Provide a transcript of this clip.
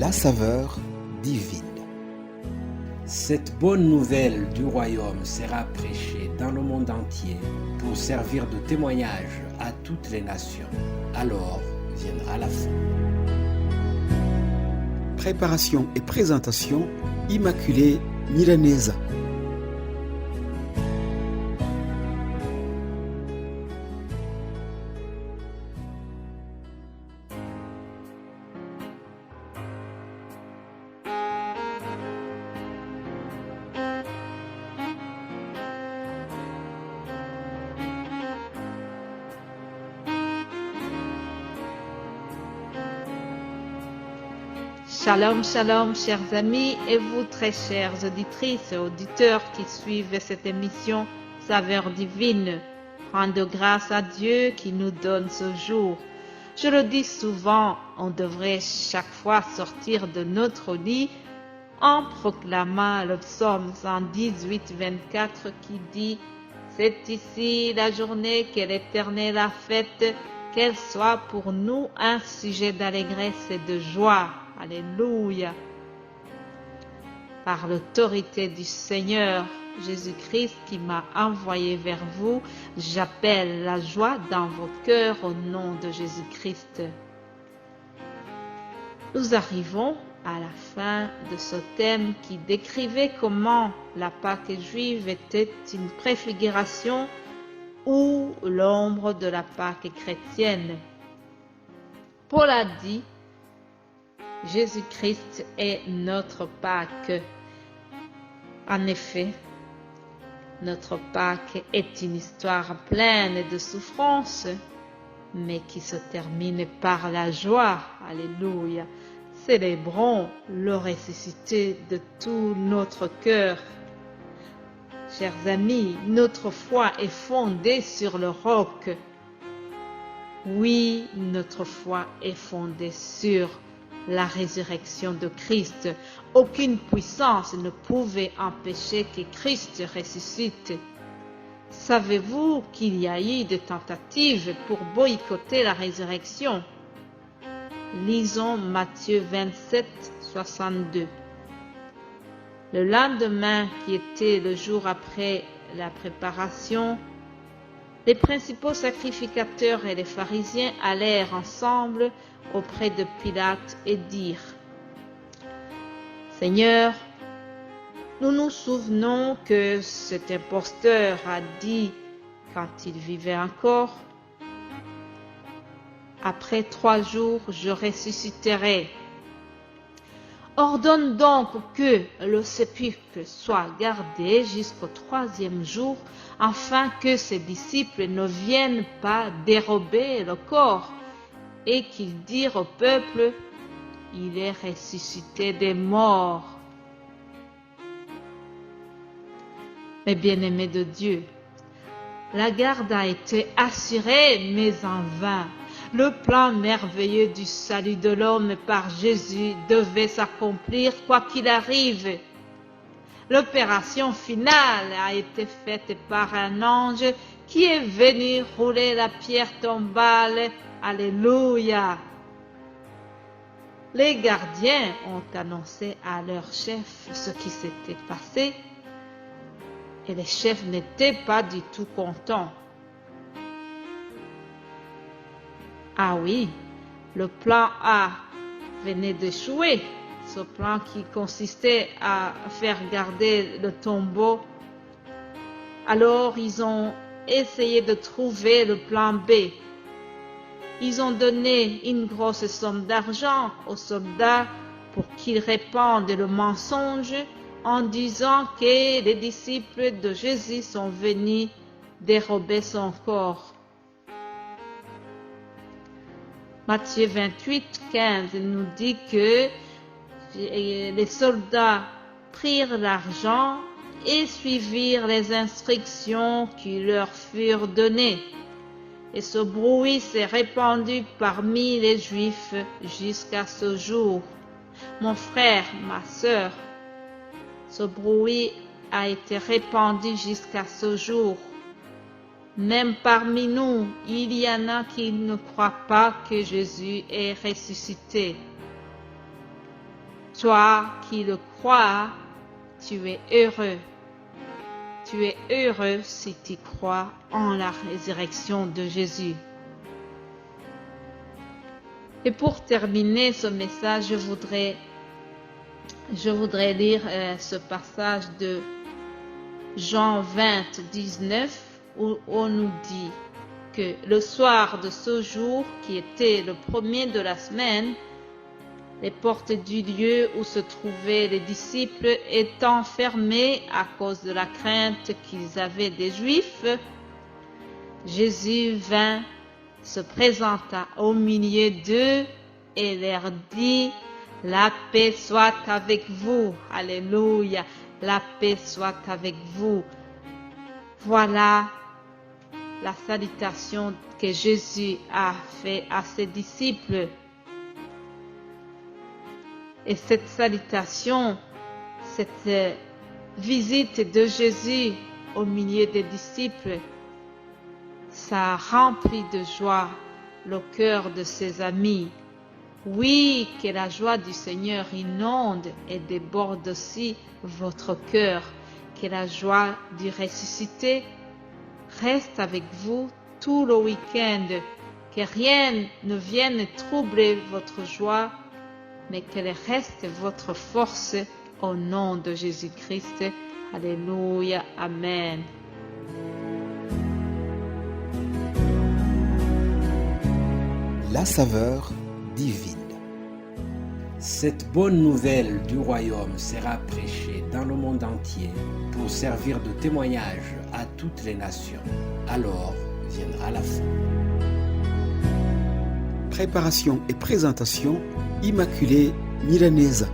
la saveur divine. Cette bonne nouvelle du royaume sera prêchée dans le monde entier pour servir de témoignage à toutes les nations. Alors viendra la fin. Préparation et présentation, Immaculée Milanesa. Shalom, shalom, chers amis et vous très chères auditrices et auditeurs qui suivent cette émission Saveur divine. Rendre grâce à Dieu qui nous donne ce jour. Je le dis souvent, on devrait chaque fois sortir de notre lit en proclamant le psaume 118, 24 qui dit « C'est ici la journée que l'Éternel a faite, qu'elle soit pour nous un sujet d'allégresse et de joie. » Alléluia. Par l'autorité du Seigneur Jésus-Christ qui m'a envoyé vers vous, j'appelle la joie dans vos cœurs au nom de Jésus-Christ. Nous arrivons à la fin de ce thème qui décrivait comment la Pâque juive était une préfiguration ou l'ombre de la Pâque chrétienne. Paul a dit: Jésus-Christ est notre Pâque. En effet, notre Pâque est une histoire pleine de souffrances, mais qui se termine par la joie. Alléluia. Célébrons le ressuscité de tout notre cœur. Chers amis, notre foi est fondée sur le roc. Oui, notre foi est fondée sur la résurrection de Christ. Aucune puissance ne pouvait empêcher que Christ ressuscite. Savez-vous qu'il y a eu des tentatives pour boycotter la résurrection? Lisons Matthieu 27, 62. Le lendemain, qui était le jour après la préparation, les principaux sacrificateurs et les pharisiens allèrent ensemble auprès de Pilate et dirent: Seigneur, nous nous souvenons que cet imposteur a dit quand il vivait encore: Après 3 jours, je ressusciterai. Ordonne donc que le sépulcre soit gardé jusqu'au 3e jour, afin que ses disciples ne viennent pas dérober le corps, et qu'ils dirent au peuple: Il est ressuscité des morts. Mes bien-aimés de Dieu, la garde a été assurée, mais en vain. Le plan merveilleux du salut de l'homme par Jésus devait s'accomplir quoi qu'il arrive. L'opération finale a été faite par un ange qui est venu rouler la pierre tombale. Alléluia. Les gardiens ont annoncé à leur chef ce qui s'était passé et les chefs n'étaient pas du tout contents. Ah oui, le plan A venait d'échouer. Ce plan qui consistait à faire garder le tombeau. Alors ils ont essayé de trouver le plan B. Ils ont donné une grosse somme d'argent aux soldats pour qu'ils répandent le mensonge en disant que les disciples de Jésus sont venus dérober son corps. Matthieu 28, 15 nous dit que les soldats prirent l'argent et suivirent les instructions qui leur furent données. Et ce bruit s'est répandu parmi les Juifs jusqu'à ce jour. Mon frère, ma sœur, ce bruit a été répandu jusqu'à ce jour. Même parmi nous, il y en a qui ne croient pas que Jésus est ressuscité. Toi qui le crois, tu es heureux. Tu es heureux si tu crois en la résurrection de Jésus. Et pour terminer ce message, je voudrais lire ce passage de Jean 20, 19, où on nous dit que le soir de ce jour, qui était le premier de la semaine, les portes du lieu où se trouvaient les disciples étant fermées à cause de la crainte qu'ils avaient des Juifs, Jésus vint, se présenta au milieu d'eux et leur dit: la paix soit avec vous. Alléluia. La paix soit avec vous. Voilà la salutation que Jésus a fait à ses disciples. Et cette salutation, cette visite de Jésus au milieu des disciples, ça a rempli de joie le cœur de ses amis. Oui, que la joie du Seigneur inonde et déborde aussi votre cœur. Que la joie du ressuscité reste avec vous tout le week-end. Que rien ne vienne troubler votre joie, mais qu'elle reste votre force au nom de Jésus-Christ. Alléluia. Amen. La saveur divine. Cette bonne nouvelle du royaume sera prêchée dans le monde entier pour servir de témoignage à toutes les nations. Alors viendra la fin. Préparation et présentation, Immaculée Milanesa.